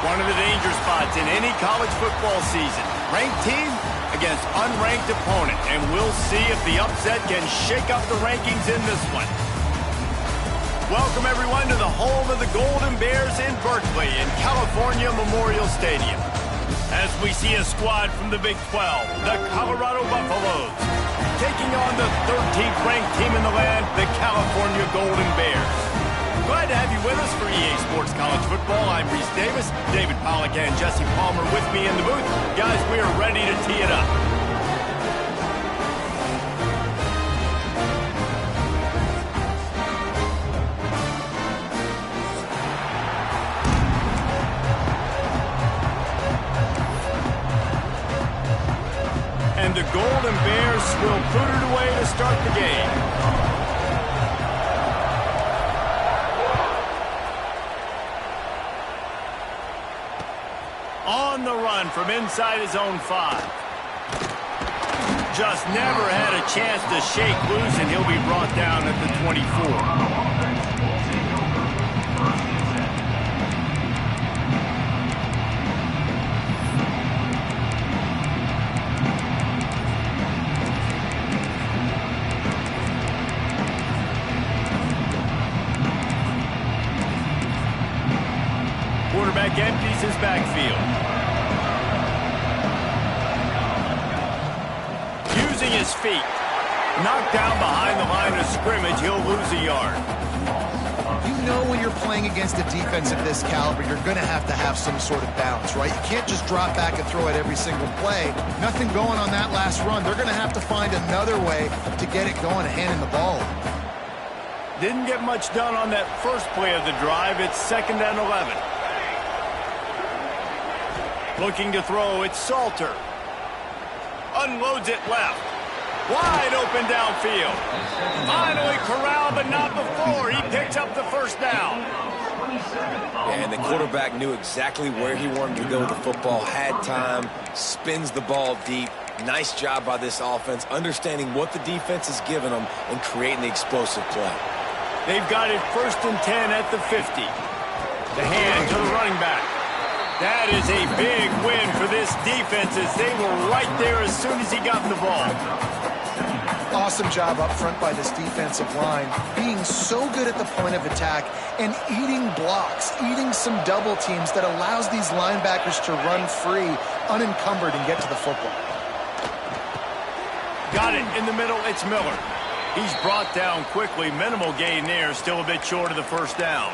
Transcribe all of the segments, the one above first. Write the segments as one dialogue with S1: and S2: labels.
S1: One of the danger spots in any college football season. Ranked team against unranked opponent. And we'll see if the upset can shake up the rankings in this one. Welcome, everyone, to the home of the Golden Bears in Berkeley in California Memorial Stadium. As we see a squad from the Big 12, the Colorado Buffaloes, taking on the 13th ranked team in the land, the California Golden Bears. Glad to have you with us for EA Sports College Football. I'm Reese Davis, David Pollack and Jesse Palmer with me in the booth. Guys, we are ready to tee it up. And the Golden Bears will put it away to start the game. On the run from inside his own 5. Just never had a chance to shake loose, and he'll be brought down at the 24. Quarterback empties his backfield. Using his feet. Knocked down behind the line of scrimmage, he'll lose a yard.
S2: You know when you're playing against a defense of this caliber, you're going to have some sort of balance, right? You can't just drop back and throw it every single play. Nothing going on that last run. They're going to have to find another way to get it going and handing the ball.
S1: Didn't get much done on that first play of the drive. It's 2nd and 11. Looking to throw, it's Salter. Unloads it left. Wide open downfield. Finally corralled, but not before. He picks up the first down.
S3: And the quarterback knew exactly where he wanted to go with the football, had time, spins the ball deep. Nice job by this offense, understanding what the defense is giving them and creating the explosive play.
S1: They've got it 1st and 10 at the 50. The hand to the running back. That is a big win for this defense as they were right there as soon as he got the ball.
S2: Awesome job up front by this defensive line, being so good at the point of attack and eating blocks, eating some double teams that allows these linebackers to run free, unencumbered, and get to the football.
S1: Got it in the middle, it's Miller. He's brought down quickly, minimal gain there, still a bit short of the first down.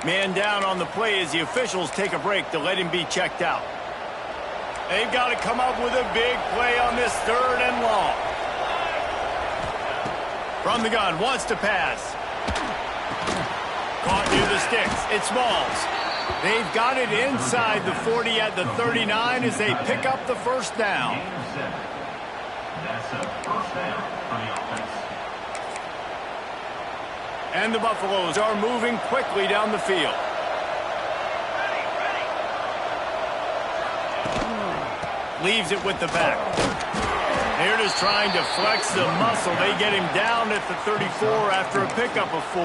S1: Man down on the play as the officials take a break to let him be checked out. They've got to come up with a big play on this 3rd and long. From the gun, wants to pass. Caught near the sticks. It's Smalls. They've got it inside the 40 at the 39 as they pick up the first down.
S4: That's a first down for the offense.
S1: And the Buffaloes are moving quickly down the field. Leaves it with the back. They're just trying to flex the muscle. They get him down at the 34 after a pickup of 4.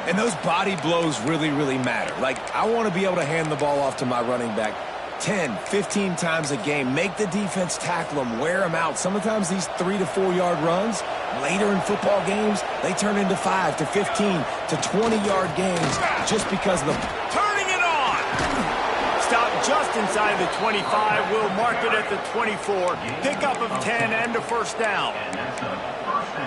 S3: And those body blows really, really matter. Like, I want to be able to hand the ball off to my running back 10, 15 times a game. Make the defense tackle them, wear them out. Sometimes these 3 to 4 yard runs, later in football games, they turn into 5 to 15 to 20-yard games just because of the...
S1: Turning it on! Stop just inside the 25. We'll mark it at the 24. Pickup of 10 and a first down.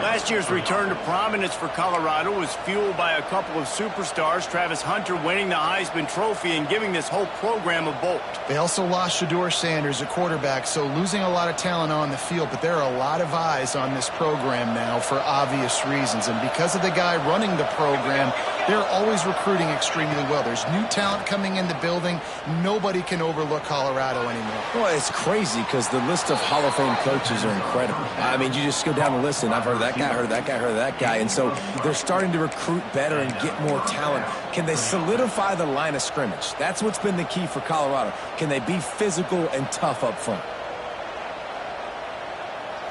S1: Last year's return to prominence for Colorado was fueled by a couple of superstars, Travis Hunter winning the Heisman Trophy and giving this whole program a bolt.
S2: They also lost Shedeur Sanders, a quarterback, so losing a lot of talent on the field, but there are a lot of eyes on this program now for obvious reasons. And because of the guy running the program, they're always recruiting extremely well. There's new talent coming in the building. Nobody can overlook Colorado anymore.
S3: Well, it's crazy because the list of Hall of Fame coaches are incredible. I mean, you just go down the list, and I've heard that guy, heard that guy, heard that guy. And so they're starting to recruit better and get more talent. Can they solidify the line of scrimmage? That's what's been the key for Colorado. Can they be physical and tough up front?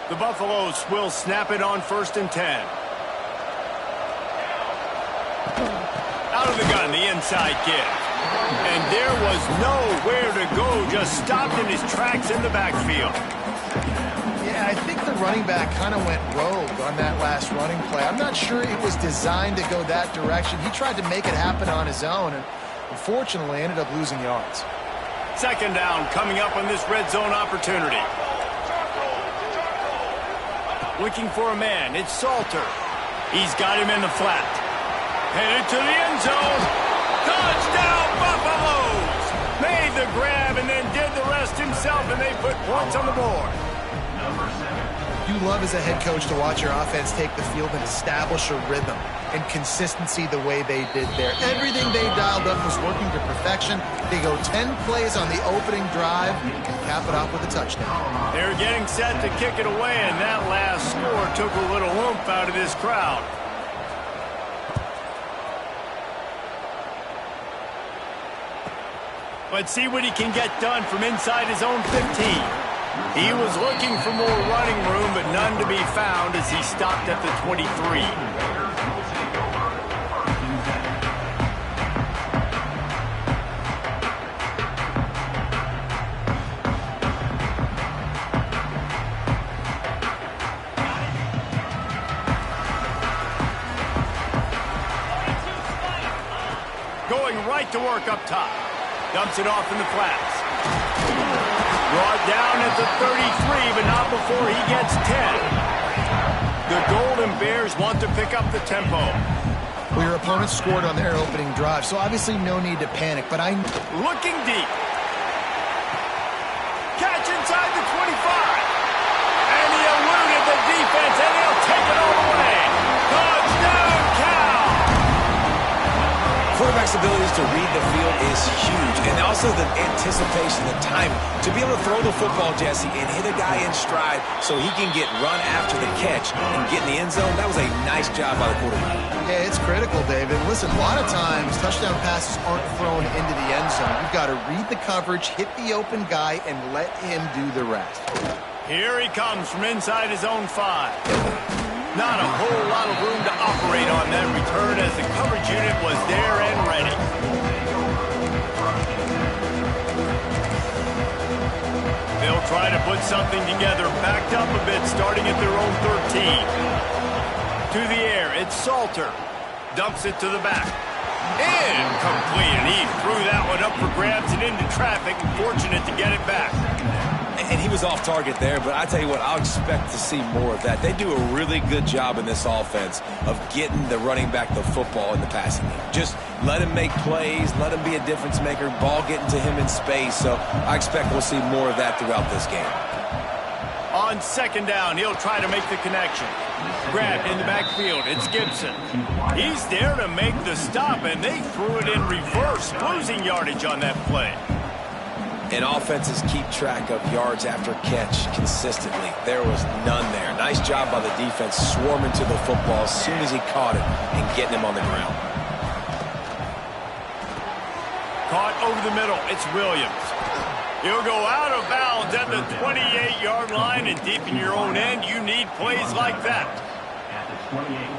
S1: The Buffaloes will snap it on 1st and 10. Out of the gun, the inside give. And there was nowhere to go, just stopped in his tracks in the backfield.
S2: Yeah, I think the running back kind of went rogue on that last running play. I'm not sure it was designed to go that direction. He tried to make it happen on his own, and unfortunately ended up losing yards.
S1: Second down coming up on this red zone opportunity. Looking for a man, it's Salter. He's got him in the flat. Headed to the end zone. Touchdown, Buffaloes! Made the grab and then did the rest himself, and they put points on the board.
S2: You love as a head coach to watch your offense take the field and establish a rhythm and consistency the way they did there. Everything they dialed up was working to perfection. They go 10 plays on the opening drive and cap it off with a touchdown.
S1: They're getting set to kick it away, and that last score took a little oomph out of this crowd. Let's see what he can get done from inside his own 15. He was looking for more running room, but none to be found as he stopped at the 23. Going right to work up top. Dumps it off in the flats. Brought down at the 33, but not before he gets 10. The Golden Bears want to pick up the tempo.
S2: Well, your opponent scored on their opening drive, so obviously no need to panic, but
S1: looking deep. Catch inside the 25. And he eluded the defense, and he'll take it all the way. Touchdown, Cal!
S3: Quarterback's abilities to read the field is huge, and also the anticipation, the timing. To be able to throw the football, Jesse, and hit a guy in stride so he can get run after the catch and get in the end zone, that was a nice job by the quarterback.
S2: Yeah, it's critical, David. Listen, a lot of times touchdown passes aren't thrown into the end zone. You've got to read the coverage, hit the open guy, and let him do the rest.
S1: Here he comes from inside his own 5. Not a whole lot of room to operate on that return as the coverage unit was there and ready. They'll try to put something together, backed up a bit, starting at their own 13. To the air, it's Salter. Dumps it to the back. Incomplete, and he threw that one up for grabs and into traffic, and fortunate to get it back.
S3: And he was off target there, but I tell you what, I'll expect to see more of that. They do a really good job in this offense of getting the running back the football in the passing game. Just let him make plays, let him be a difference maker, ball getting to him in space. So I expect we'll see more of that throughout this game.
S1: On second down, he'll try to make the connection. Grabbed in the backfield, it's Gibson. He's there to make the stop, and they threw it in reverse, losing yardage on that play.
S3: And offenses keep track of yards after catch consistently. There was none there. Nice job by the defense swarming to the football as soon as he caught it and getting him on the ground.
S1: Caught over the middle. It's Williams. He'll go out of bounds at the 28-yard line, and deep in your own end, you need plays like that.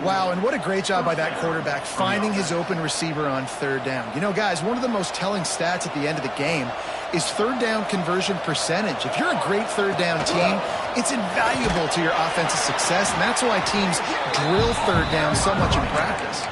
S2: Wow, and what a great job by that quarterback finding his open receiver on third down. You know, guys, one of the most telling stats at the end of the game is third down conversion percentage. If you're a great third down team, it's invaluable to your offensive success, and that's why teams drill third down so much in practice.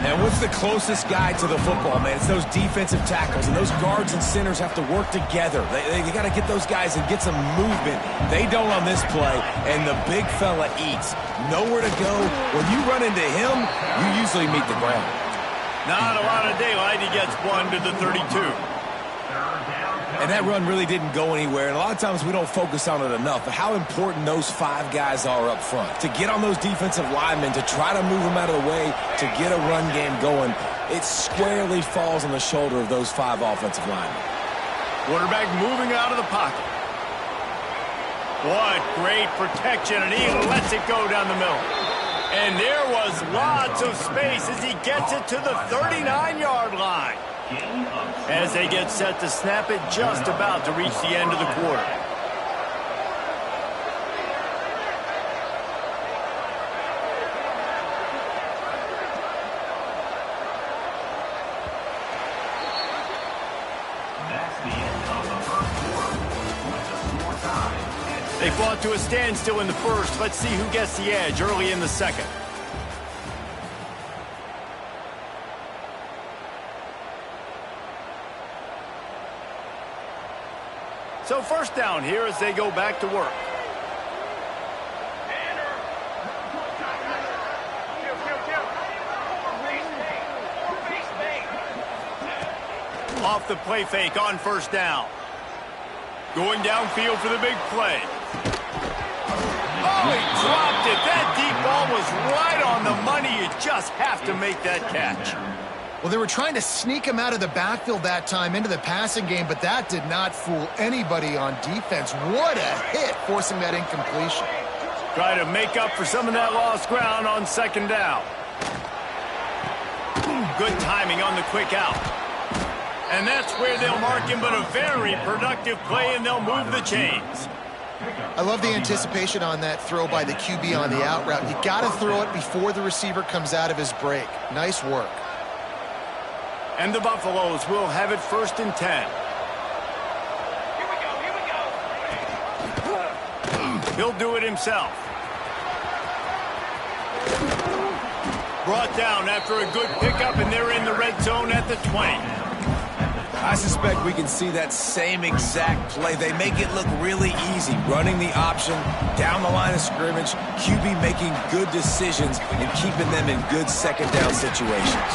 S3: And what's the closest guy to the football, man? It's those defensive tackles, and those guards and centers have to work together. They got to get those guys and get some movement. They don't on this play, and the big fella eats. Nowhere to go. When you run into him, you usually meet the ground.
S1: Not a lot of daylight. He gets one to the 32.
S3: And that run really didn't go anywhere. And a lot of times we don't focus on it enough. But how important those 5 guys are up front. To get on those defensive linemen, to try to move them out of the way, to get a run game going, it squarely falls on the shoulder of those 5 offensive linemen.
S1: Quarterback moving out of the pocket. What great protection, and he lets it go down the middle. And there was lots of space as he gets it to the 39-yard line. As they get set to snap it, just about to reach the end of the quarter. They fought to a standstill in the first. Let's see who gets the edge early in the second. So first down here as they go back to work. Off the play fake on first down. Going downfield for the big play. Oh, he dropped it. That deep ball was right on the money. You just have to make that catch.
S2: Well, they were trying to sneak him out of the backfield that time into the passing game, but that did not fool anybody on defense. What a hit, forcing that incompletion.
S1: Try to make up for some of that lost ground on second down. Good timing on the quick out. And that's where they'll mark him, but a very productive play, and they'll move the chains.
S2: I love the anticipation on that throw by the QB on the out route. You got to throw it before the receiver comes out of his break. Nice work.
S1: And the Buffaloes will have it 1st and 10. He'll do it himself. Brought down after a good pickup, and they're in the red zone at the 20.
S3: I suspect we can see that same exact play. They make it look really easy, running the option, down the line of scrimmage, QB making good decisions and keeping them in good second down situations.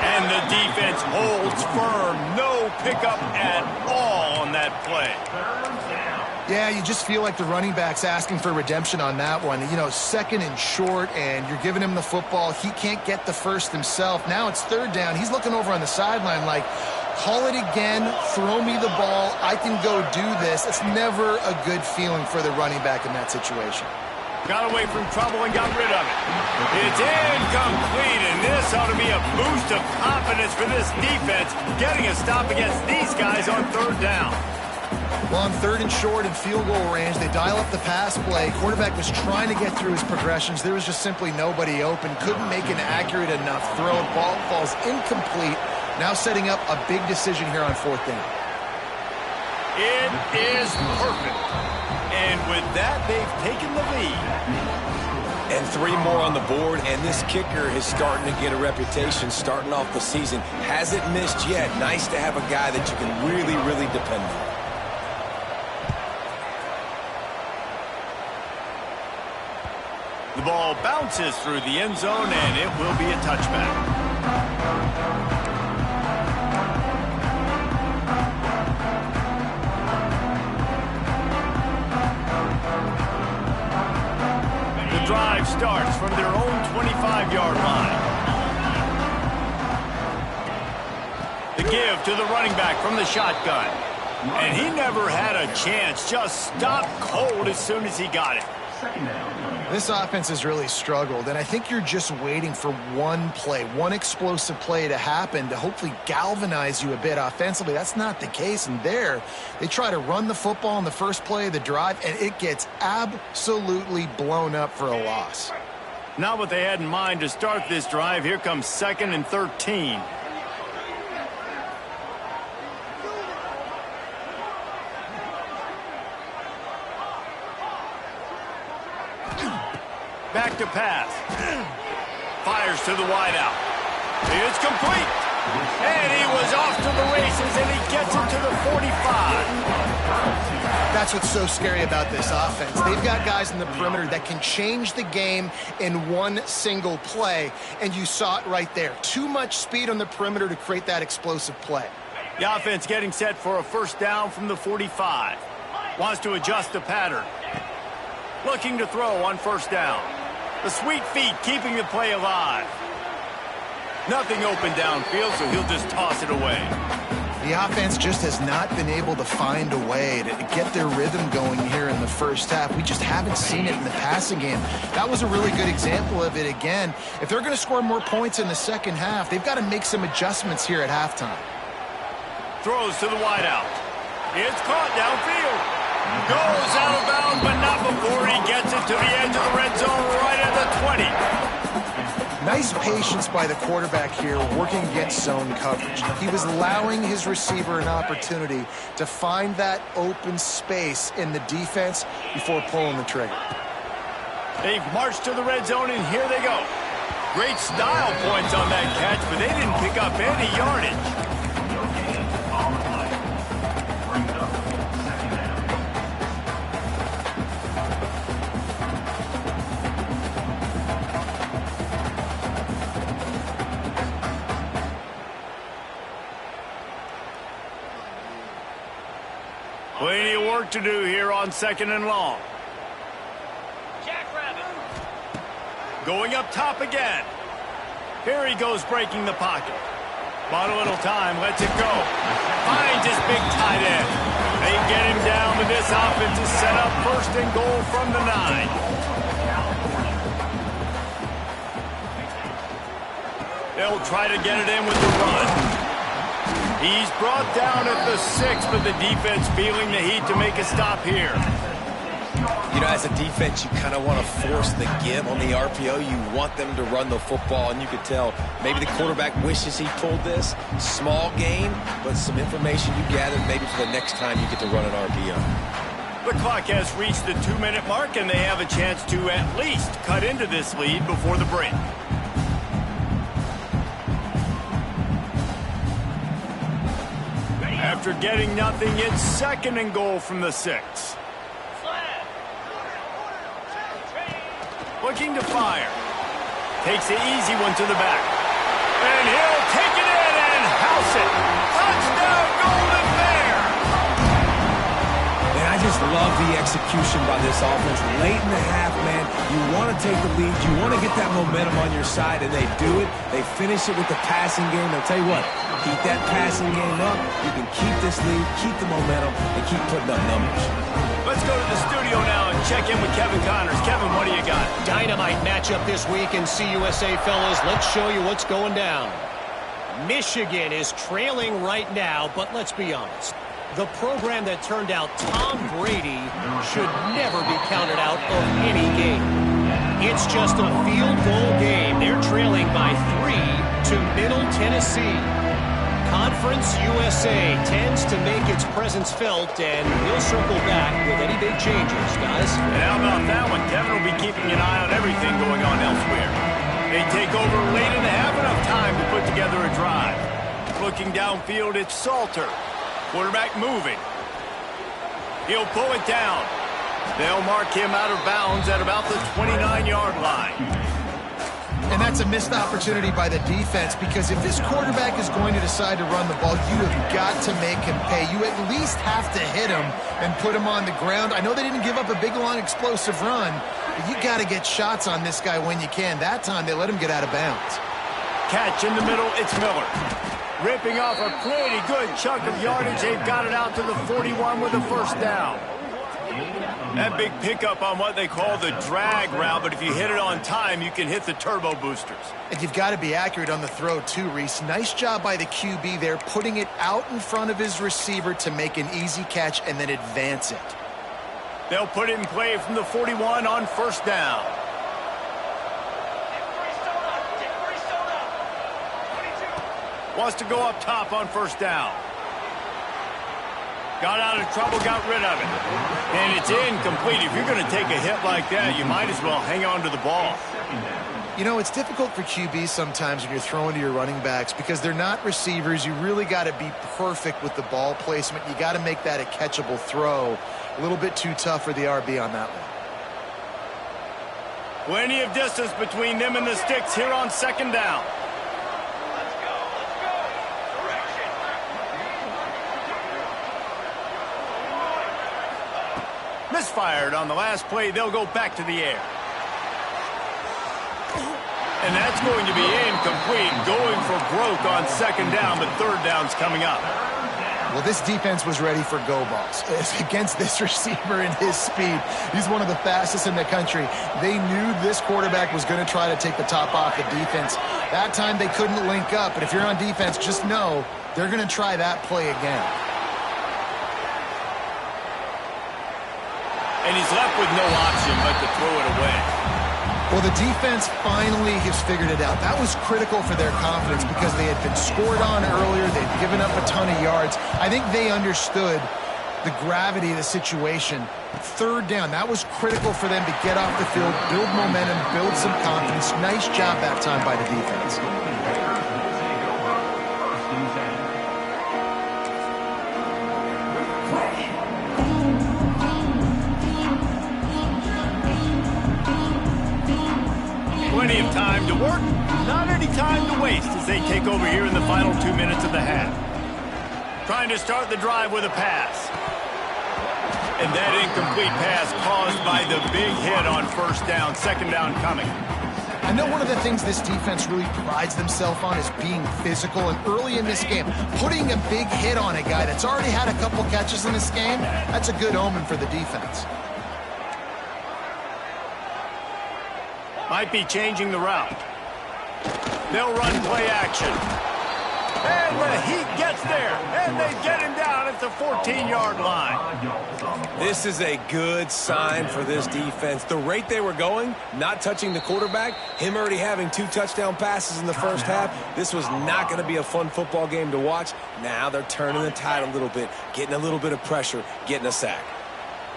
S1: And the defense holds firm. No pickup at all on that play.
S2: Yeah, you just feel like the running back's asking for redemption on that one. You know, 2nd and short, and you're giving him the football. He can't get the first himself. Now it's 3rd down. He's looking over on the sideline like, call it again, throw me the ball, I can go do this. It's never a good feeling for the running back in that situation.
S1: Got away from trouble and got rid of it. It's incomplete, and this ought to be a boost of confidence for this defense, getting a stop against these guys on 3rd down.
S2: Well, on 3rd and short and field goal range, they dial up the pass play. Quarterback was trying to get through his progressions. There was just simply nobody open. Couldn't make an accurate enough throw. Ball falls incomplete. Now setting up a big decision here on 4th down.
S1: It is perfect. And with that, they've taken the lead.
S3: And 3 more on the board, and this kicker is starting to get a reputation starting off the season. Hasn't missed yet. Nice to have a guy that you can really, really depend on.
S1: The ball bounces through the end zone, and it will be a touchback. The drive starts from their own 25-yard line. The give to the running back from the shotgun. And he never had a chance, just stopped cold as soon as he got it.
S2: This offense has really struggled, and I think you're just waiting for one play, one explosive play to happen to hopefully galvanize you a bit offensively. That's not the case, and there, they try to run the football in the first play of the drive, and it gets absolutely blown up for a loss.
S1: Not what they had in mind to start this drive. Here comes 2nd and 13. Back to pass. Fires to the wideout. It's complete. And he was off to the races, and he gets it to the 45.
S2: That's what's so scary about this offense. They've got guys in the perimeter that can change the game in one single play, and you saw it right there. Too much speed on the perimeter to create that explosive play.
S1: The offense getting set for a 1st down from the 45. Wants to adjust the pattern. Looking to throw on 1st down. The sweet feet keeping the play alive. Nothing open downfield, so he'll just toss it away.
S2: The offense just has not been able to find a way to get their rhythm going here in the first half. We just haven't seen it in the passing game. That was a really good example of it again. If they're going to score more points in the second half, they've got to make some adjustments here at halftime.
S1: Throws to the wideout. It's caught downfield. Goes out of bounds, but not before he gets it to the edge of the red zone right at the 20.
S2: Nice patience by the quarterback here working against zone coverage. He was allowing his receiver an opportunity to find that open space in the defense before pulling the trigger.
S1: They've marched to the red zone, and here they go. Great style points on that catch, but they didn't pick up any yardage. Plenty of work to do here on 2nd and long. Going up top again. Here he goes breaking the pocket. Bought a little time, lets it go. Finds his big tight end. They get him down with this offense to set up 1st and goal from the 9. They'll try to get it in with the run. He's brought down at the 6, but the defense feeling the heat to make a stop here.
S3: You know, as a defense, you kind of want to force the give on the RPO. You want them to run the football, and you could tell maybe the quarterback wishes he pulled this. Small gain, but some information you gathered maybe for the next time you get to run an RPO.
S1: The clock has reached the 2-minute mark, and they have a chance to at least cut into this lead before the break. After getting nothing, it's 2nd and goal from the 6. Looking to fire. Takes the easy one to the back. And he'll take it in and house it. Touchdown, Golden Bear!
S3: Man, I just love the execution by this offense. Late in the half, man, you want to take the lead. You want to get that momentum on your side, and they do it. They finish it with the passing game. I'll tell you what, keep that passing game up. You can keep this lead, keep the momentum, and keep putting up numbers.
S1: Let's go to the studio now and check in with Kevin Connors. Kevin, what do you got?
S5: Dynamite matchup this week in CUSA, fellas. Let's show you what's going down. Michigan is trailing right now, but let's be honest. The program that turned out Tom Brady should never be counted out of any game. It's just a field goal game. They're trailing by 3 to Middle Tennessee. Conference USA tends to make its presence felt, and we'll circle back with any big changes, guys.
S1: And how about that one? Kevin will be keeping an eye on everything going on elsewhere. They take over late and have enough time to put together a drive. Looking downfield, it's Salter. Quarterback moving. He'll pull it down. They'll mark him out of bounds at about the 29-yard line.
S2: And that's a missed opportunity by the defense, because if this quarterback is going to decide to run the ball, you have got to make him pay. You at least have to hit him and put him on the ground. I know they didn't give up a big, long, explosive run, but you got to get shots on this guy when you can. That time, they let him get out of bounds.
S1: Catch in the middle, it's Miller. Ripping off a pretty good chunk of yardage. They've got it out to the 41 with a 1st down. That big pickup on what they call the drag route, but if you hit it on time, you can hit the turbo boosters.
S2: And you've got to be accurate on the throw, too, Reese. Nice job by the QB there, putting it out in front of his receiver to make an easy catch and then advance it.
S1: They'll put it in play from the 41 on 1st down. Wants to go up top on 1st down. Got out of trouble, got rid of it. And it's incomplete. If you're going to take a hit like that, you might as well hang on to the ball.
S2: You know, it's difficult for QBs sometimes when you're throwing to your running backs because they're not receivers. You really got to be perfect with the ball placement. You got to make that a catchable throw. A little bit too tough for the RB on that one.
S1: Plenty of distance between them and the sticks here on 2nd down. Misfired on the last play. They'll go back to the air. And that's going to be incomplete. Going for broke on 2nd down, but 3rd down's coming up.
S2: Well, this defense was ready for go balls. Against this receiver and his speed, he's one of the fastest in the country. They knew this quarterback was going to try to take the top off the defense. That time they couldn't link up, but if you're on defense, just know they're going to try that play again.
S1: And he's left with no option but to throw it away.
S2: Well, the defense finally has figured it out. That was critical for their confidence because they had been scored on earlier. They'd given up a ton of yards. I think they understood the gravity of the situation. Third down, that was critical for them to get off the field, build momentum, build some confidence. Nice job that time by the defense.
S1: 'Plenty of time to work, not any time to waste as they take over here in the final 2 minutes of the half. Trying to start the drive with a pass. And that incomplete pass caused by the big hit on first down, second down coming.
S2: I know one of the things this defense really prides themselves on is being physical, and early in this game, putting a big hit on a guy that's already had a couple catches in this game, that's a good omen for the defense.
S1: Might be changing the route. They'll run play action. And the heat gets there. And they get him down at the 14-yard line.
S3: This is a good sign for this defense. The rate they were going, not touching the quarterback, him already having 2 touchdown passes in the first half, this was not going to be a fun football game to watch. Now they're turning the tide a little bit, getting a little bit of pressure, getting a sack.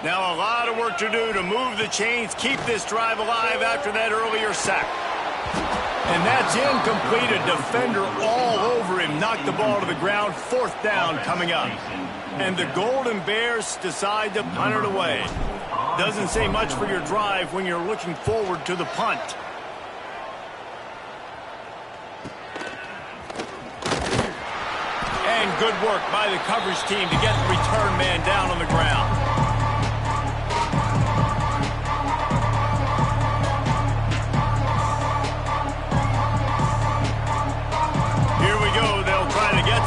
S1: Now a lot of work to do to move the chains, keep this drive alive after that earlier sack. And that's incomplete. A defender all over him. Knocked the ball to the ground. Fourth down coming up. And the Golden Bears decide to punt it away. Doesn't say much for your drive when you're looking forward to the punt. And good work by the coverage team to get the return man down on the ground.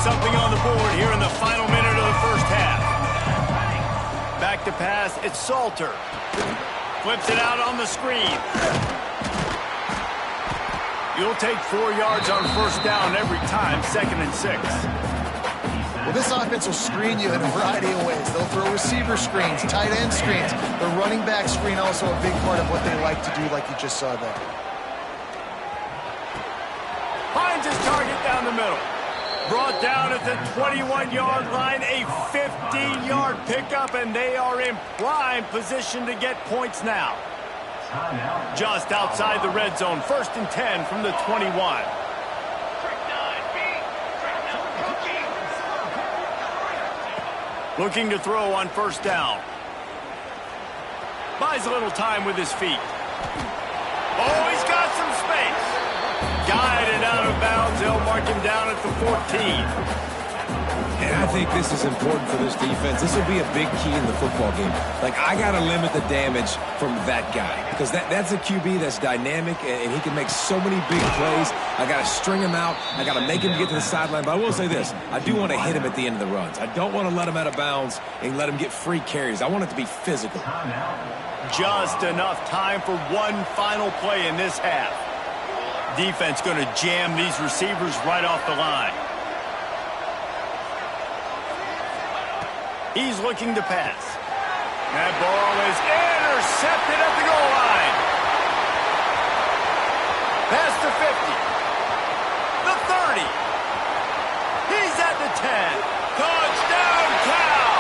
S1: Something on the board here in the final minute of the first half. Back to pass, it's Salter. Flips it out on the screen. You'll take 4 yards on first down every time, 2nd and 6.
S2: Well, this offense will screen you in a variety of ways. They'll throw receiver screens, tight end screens. The running back screen also a big part of what they like to do, like you just saw there.
S1: Finds his target down the middle. Brought down at the 21-yard line, a 15-yard pickup, and they are in prime position to get points now. Just outside the red zone, 1st and 10 from the 21. Looking to throw on first down. Buys a little time with his feet. Oh, he's got some space. Guided out of bounds. They'll mark him down at the 14.
S3: And I think this is important for this defense. This will be a big key in the football game. Like, I got to limit the damage from that guy because that's a QB that's dynamic, and he can make so many big plays. I got to string him out. I got to make him get to the sideline. But I will say this. I do want to hit him at the end of the runs. I don't want to let him out of bounds and let him get free carries. I want it to be physical.
S1: Just enough time for one final play in this half. Defense going to jam these receivers right off the line. He's looking to pass. That ball is intercepted at the goal line. Past the 50. The 30. He's at the 10. Touchdown, Cal!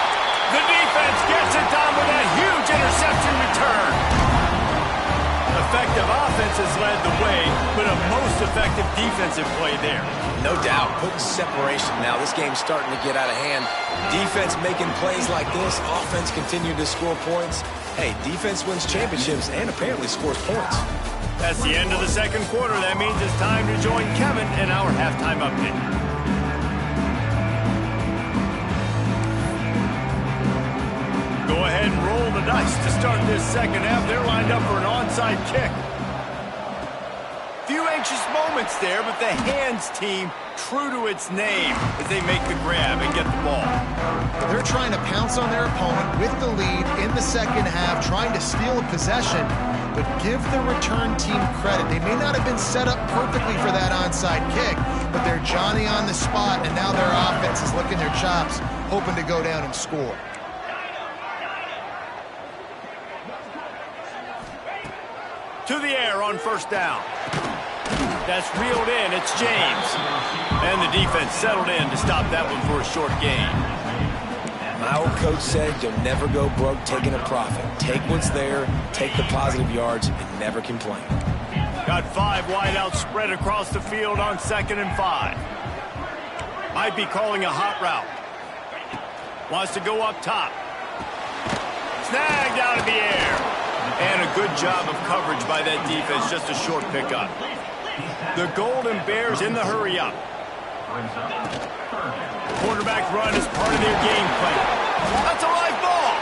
S1: The defense gets it done with that huge interception return. Effective offense has led the way, but a most effective defensive play there.
S3: No doubt, putting separation now. This game's starting to get out of hand. Defense making plays like this, offense continuing to score points. Hey, defense wins championships and apparently scores points.
S1: That's the end of the second quarter. That means it's time to join Kevin in our halftime update. Go ahead and roll the dice to start this second half. They're lined up for an onside kick. Few anxious moments there, but the hands team true to its name as they make the grab and get the ball.
S2: They're trying to pounce on their opponent with the lead in the second half, trying to steal a possession, but give the return team credit. They may not have been set up perfectly for that onside kick, but they're Johnny on the spot, and now their offense is licking their chops, hoping to go down and score.
S1: To the air on first down. That's reeled in. It's James. And the defense settled in to stop that one for a short gain.
S3: My old coach said you'll never go broke taking a profit. Take what's there, take the positive yards, and never complain.
S1: Got 5 wideouts spread across the field on 2nd and 5. Might be calling a hot route. Wants to go up top. Snagged out of the air. And a good job of coverage by that defense. Just a short pickup. The Golden Bears in the hurry-up. Quarterback run is part of their game plan. That's a live ball.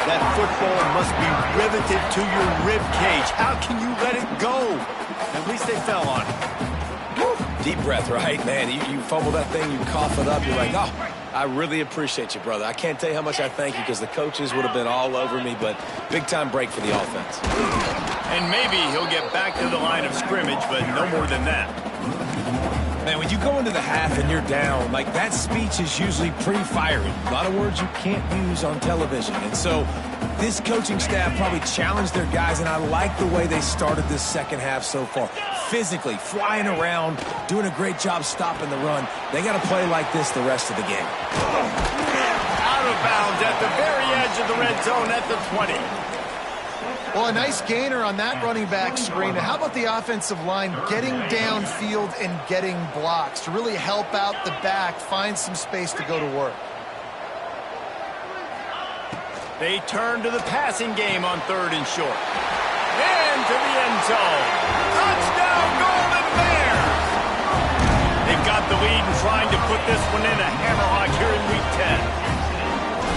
S1: That football must be riveted to your rib cage. How can you let it go? At least they fell on it.
S3: Deep breath, right? Man, you fumble that thing, you cough it up, you're like, oh, I really appreciate you, brother. I can't tell you how much I thank you because the coaches would have been all over me, but big-time break for the offense.
S1: And maybe he'll get back to the line of scrimmage, but no more than that.
S3: Man, when you go into the half and you're down, like that speech is usually pretty fiery. A lot of words you can't use on television. And so this coaching staff probably challenged their guys, and I like the way they started this second half so far. Physically, flying around, doing a great job stopping the run. They got to play like this the rest of the game.
S1: Out of bounds at the very edge of the red zone at the 20.
S2: Well, a nice gainer on that running back screen. How about the offensive line getting downfield and getting blocks to really help out the back, find some space to go to work?
S1: They turn to the passing game on 3rd and short. Into the end zone. Touchdown, Golden Bears! They've got the lead and trying to put this one in a hammerlock here in Week 10.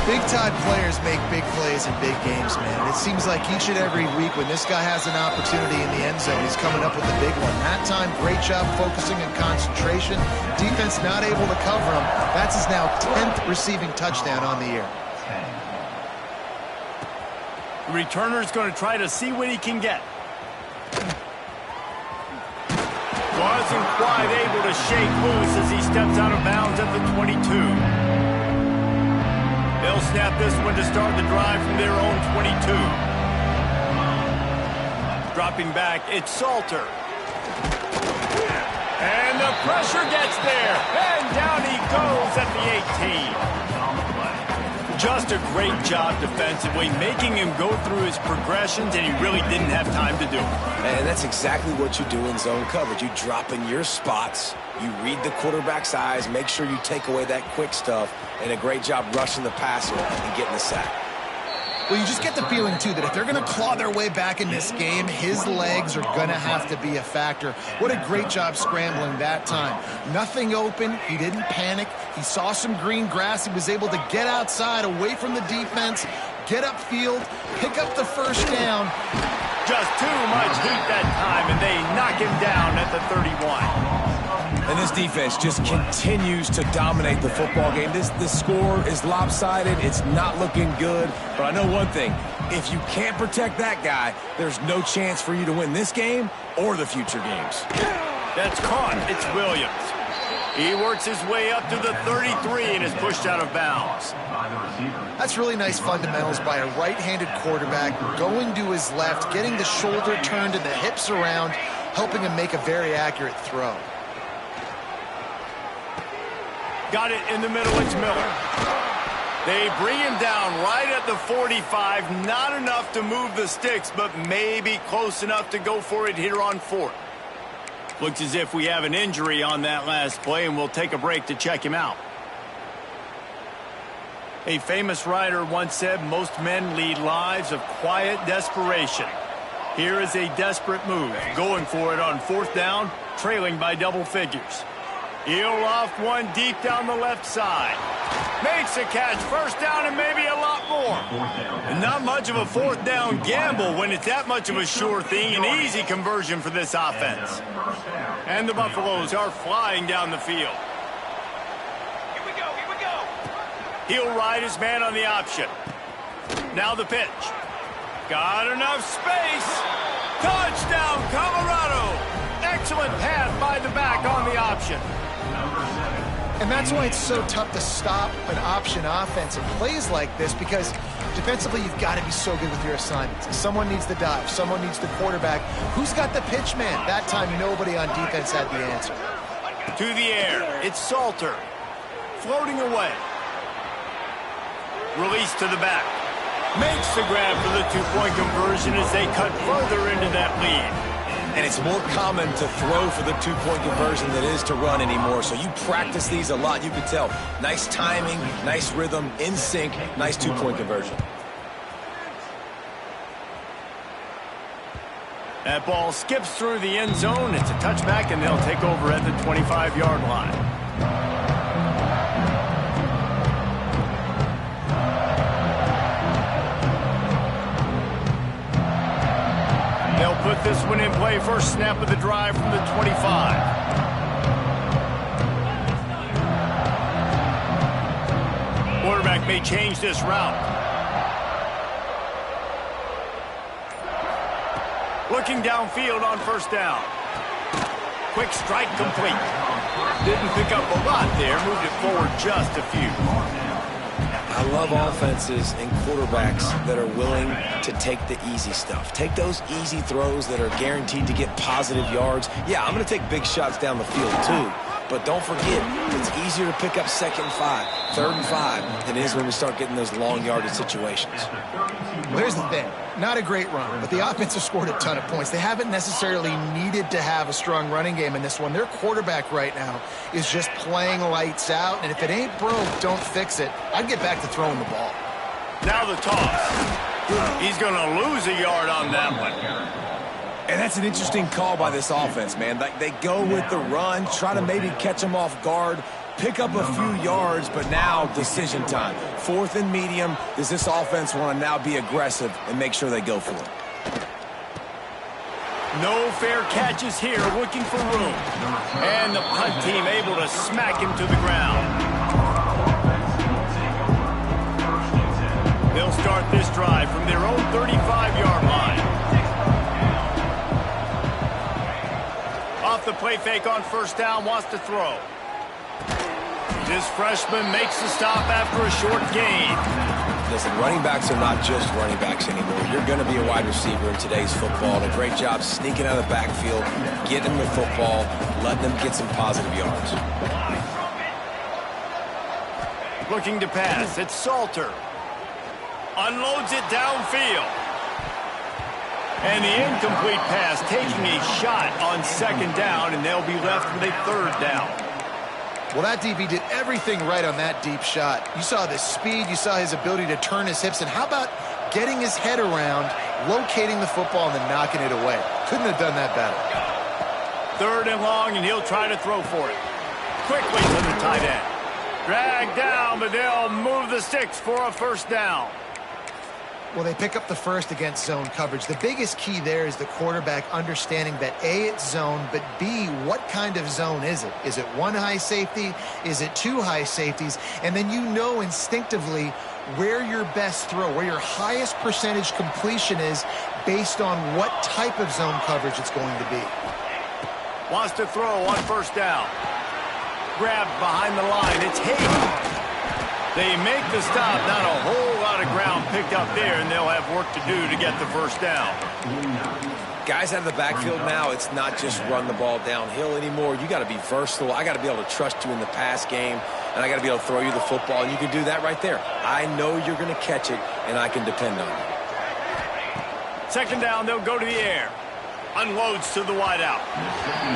S2: Big-time players make big plays in big games, man. It seems like each and every week when this guy has an opportunity in the end zone, he's coming up with a big one. That time, great job focusing and concentration. Defense not able to cover him. That's his now 10th receiving touchdown on the year.
S1: The returner's going to try to see what he can get. Wasn't quite able to shake loose as he steps out of bounds at the 22. They'll snap this one to start the drive from their own 22. Dropping back, it's Salter. And the pressure gets there. And down he goes at the 18. Just a great job defensively, making him go through his progressions, and he really didn't have time to do it.
S3: And that's exactly what you do in zone coverage. You drop in your spots, you read the quarterback's eyes, make sure you take away that quick stuff, and a great job rushing the passer and getting the sack.
S2: Well, you just get the feeling, too, that if they're going to claw their way back in this game, his legs are going to have to be a factor. What a great job scrambling that time. Nothing open. He didn't panic. He saw some green grass. He was able to get outside, away from the defense, get upfield, pick up the first down.
S1: Just too much heat that time, and they knock him down at the 31.
S3: And this defense just continues to dominate the football game. This score is lopsided. It's not looking good. But I know one thing. If you can't protect that guy, there's no chance for you to win this game or the future games.
S1: That's caught. It's Williams. He works his way up to the 33 and is pushed out of bounds.
S2: That's really nice fundamentals by a right-handed quarterback, going to his left, getting the shoulder turned and the hips around, helping him make a very accurate throw.
S1: Got it in the middle. It's Miller. They bring him down right at the 45. Not enough to move the sticks, but maybe close enough to go for it here on 4th. Looks as if we have an injury on that last play, and we'll take a break to check him out. A famous writer once said, most men lead lives of quiet desperation. Here is a desperate move, going for it on 4th down, trailing by double figures. He'll loft one deep down the left side. Makes a catch, first down, and maybe a lot more. And not much of a 4th down gamble when it's that much of a sure thing. An easy conversion for this offense. And the Buffaloes are flying down the field.
S5: Here we go, here we go.
S1: He'll ride his man on the option. Now the pitch. Got enough space. Touchdown, Colorado. Excellent pass by the back on the option.
S2: And that's why it's so tough to stop an option offense in plays like this, because defensively you've got to be so good with your assignments. Someone needs the dive. Someone needs the quarterback. Who's got the pitch man? That time nobody on defense had the answer.
S1: To the air. It's Salter. Floating away. Release to the back. Makes the grab for the two-point conversion as they cut further into that lead.
S3: And it's more common to throw for the two-point conversion than it is to run anymore. So you practice these a lot. You can tell. Nice timing, nice rhythm, in sync, nice two-point conversion.
S1: That ball skips through the end zone. It's a touchback, and they'll take over at the 25-yard line. They'll put this one in play. First snap of the drive from the 25. Quarterback may change this route. Looking downfield on first down. Quick strike complete. Didn't pick up a lot there. Moved it forward just a few.
S3: I love offenses and quarterbacks that are willing to take the easy stuff. Take those easy throws that are guaranteed to get positive yards. Yeah, I'm going to take big shots down the field too. But don't forget, it's easier to pick up 2nd and 5, 3rd and 5 than it is when we start getting those long yardage situations.
S2: Well, here's the thing. Not a great run, but the offense has scored a ton of points. They haven't necessarily needed to have a strong running game in this one. Their quarterback right now is just playing lights out, and if it ain't broke, don't fix it. I'd get back to throwing the ball.
S1: Now the toss. He's going to lose a yard on that one.
S3: And that's an interesting call by this offense, man. They go with the run, try to maybe catch them off guard, pick up a few yards, but now decision time. 4th and medium. Does this offense want to now be aggressive and make sure they go for it?
S1: No fair catches here, looking for room. And the punt team able to smack him to the ground. They'll start this drive from their own 35-yard line. Off the play fake on first down, wants to throw. This freshman makes the stop after a short gain.
S3: Listen, running backs are not just running backs anymore. You're going to be a wide receiver in today's football. And a great job sneaking out of the backfield, getting them the football, letting them get some positive yards.
S1: Looking to pass, it's Salter. Unloads it downfield. And the incomplete pass taking a shot on 2nd down, and they'll be left with a 3rd down.
S2: Well, that DB did everything right on that deep shot. You saw the speed, you saw his ability to turn his hips, and how about getting his head around, locating the football, and then knocking it away? Couldn't have done that better.
S1: 3rd and long, and he'll try to throw for it. Quickly to the tight end. Dragged down, but they'll move the sticks for a 1st down.
S2: Well, they pick up the first against zone coverage. The biggest key there is the quarterback understanding that A, it's zone, but B, what kind of zone is it? Is it 1 high safety? Is it 2 high safeties? And then you know instinctively where your best throw, where your highest percentage completion is based on what type of zone coverage it's going to be.
S1: Wants to throw on first down. Grabbed behind the line. It's Hayden. They make the stop. Not a whole lot of ground picked up there, and they'll have work to do to get the 1st down.
S3: Guys out of the backfield now, it's not just run the ball downhill anymore. You got to be versatile. I got to be able to trust you in the pass game, and I got to be able to throw you the football, and you can do that right there. I know you're going to catch it, and I can depend on it.
S1: 2nd down, they'll go to the air. Unloads to the wideout.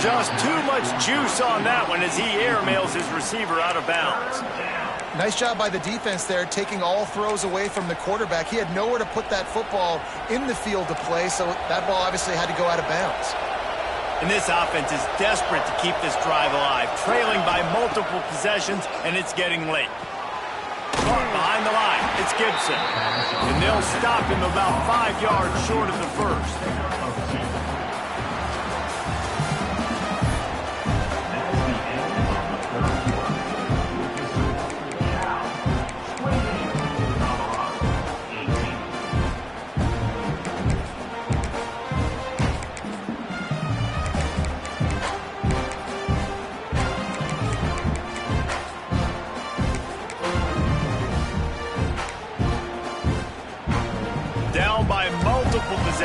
S1: Just too much juice on that one as he airmails his receiver out of bounds.
S2: Nice job by the defense there, taking all throws away from the quarterback. He had nowhere to put that football in the field to play, so that ball obviously had to go out of bounds.
S1: And this offense is desperate to keep this drive alive, trailing by multiple possessions, and it's getting late. Caught behind the line, it's Gibson. And they'll stop him about 5 yards short of the 1st.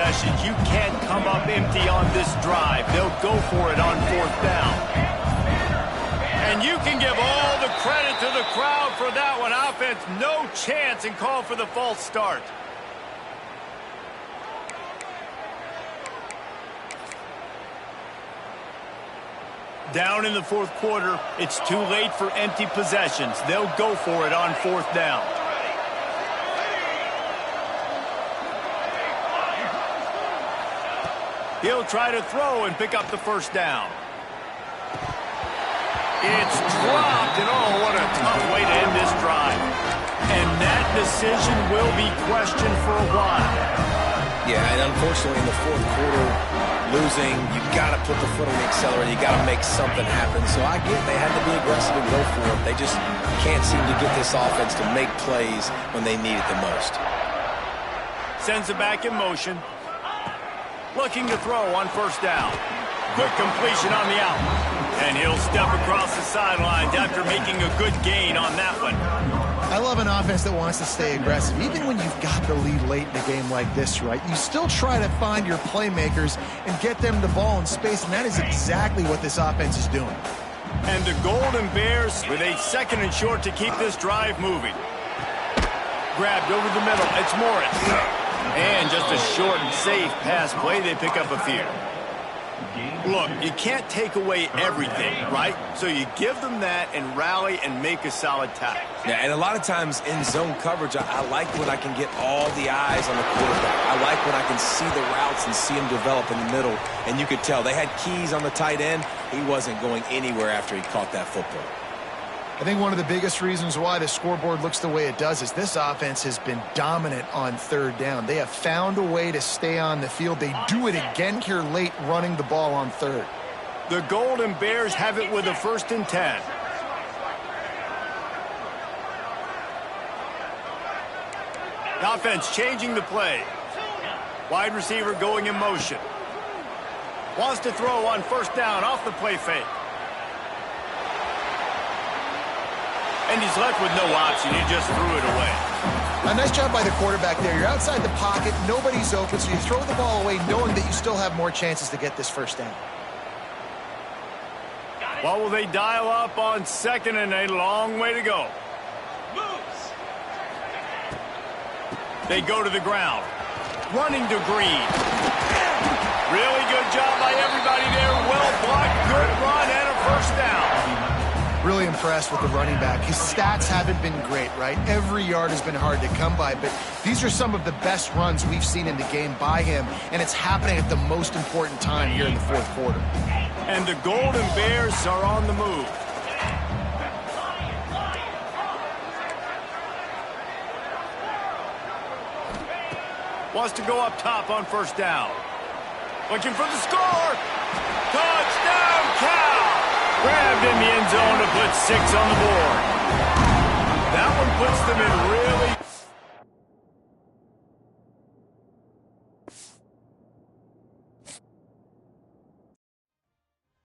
S1: possessions. You can't come up empty on this drive. They'll go for it on 4th down. And you can give all the credit to the crowd for that one. Offense, no chance, and call for the false start. Down in the 4th quarter, it's too late for empty possessions. They'll go for it on 4th down. He'll try to throw and pick up the 1st down. It's dropped, and oh, what a tough way to end this drive. And that decision will be questioned for a while.
S3: Yeah, and unfortunately in the 4th quarter, losing, you've got to put the foot on the accelerator. You got to make something happen. So I get they had to be aggressive and go for it. They just can't seem to get this offense to make plays when they need it the most.
S1: Sends it back in motion. Looking to throw on 1st down. Quick completion on the out. And he'll step across the sidelines after making a good gain on that one.
S2: I love an offense that wants to stay aggressive. Even when you've got the lead late in a game like this, right, you still try to find your playmakers and get them the ball in space, and that is exactly what this offense is doing.
S1: And the Golden Bears with a 2nd and short to keep this drive moving. Grabbed over the middle. It's Morris. And just a short and safe pass play. They pick up a few. Look, you can't take away everything, right? So you give them that and rally and make a solid tackle.
S3: Yeah, and a lot of times in zone coverage, I like when I can get all the eyes on the quarterback. I like when I can see the routes and see him develop in the middle. And you could tell they had keys on the tight end. He wasn't going anywhere after he caught that football.
S2: I think one of the biggest reasons why the scoreboard looks the way it does is this offense has been dominant on 3rd down. They have found a way to stay on the field. They do it again here late, running the ball on 3rd.
S1: The Golden Bears have it with a 1st and 10. Offense changing the play. Wide receiver going in motion. Wants to throw on 1st down off the play fake. And he's left with no option. He just threw it away.
S2: A nice job by the quarterback there. You're outside the pocket. Nobody's open, so you throw the ball away knowing that you still have more chances to get this 1st down.
S1: What will they dial up on 2nd and a long way to go? They go to the ground. Running to Green. Really good job by everybody there. Well blocked, good run, and a 1st down.
S2: Really impressed with the running back. His stats haven't been great, right? Every yard has been hard to come by, but these are some of the best runs we've seen in the game by him, and it's happening at the most important time here in the 4th quarter.
S1: And the Golden Bears are on the move. Wants to go up top on 1st down. Looking for the score. Touchdown, Cal! Grabbed in the end zone to put 6 on the board. That one puts them in real